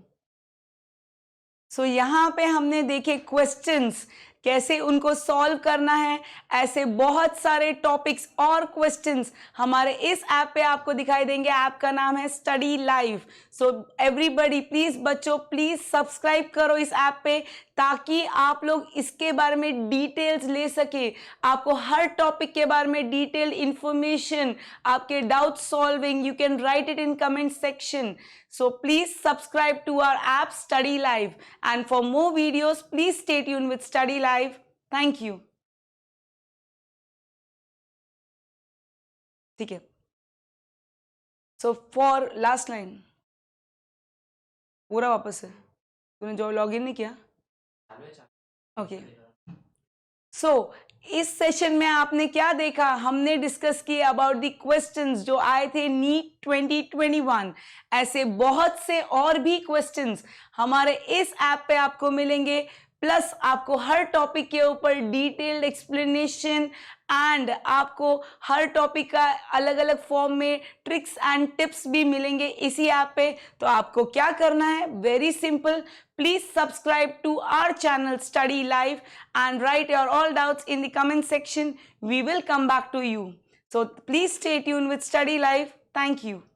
So यहाँ पे हमने देखे questions कैसे उनको solve करना है। ऐसे बहुत सारे टॉपिक्स और क्वेश्चंस हमारे इस ऐप पे आपको दिखाई देंगे। ऐप का नाम है study live. So everybody please, बच्चों प्लीज सब्सक्राइब करो इस ऐप पे, ताकि आप लोग इसके बारे में डिटेल्स ले सके। आपको हर टॉपिक के बारे में डिटेल्ड इंफॉर्मेशन, आपके doubt solving, you can write it in comment section. So please subscribe to our app Study Live, and for more videos please stay tuned with Study Live. Thank you. ठीक है। So for last line पूरा वापस है, तूने जो login नहीं किया। Okay. सो इस सेशन में आपने क्या देखा, हमने डिस्कस किए अबाउट द क्वेश्चंस जो आए थे नीट 2021। ऐसे बहुत से और भी क्वेश्चंस हमारे इस ऐप पे आपको मिलेंगे, प्लस आपको हर टॉपिक के ऊपर डिटेल्ड एक्सप्लेनेशन एंड आपको हर टॉपिक का अलग अलग फॉर्म में ट्रिक्स एंड टिप्स भी मिलेंगे इसी ऐप पे। तो आपको क्या करना है, very simple, please subscribe to our channel Study Live and write your all doubts in the comment section. We will come back to you. So please stay tuned with Study Live. Thank you.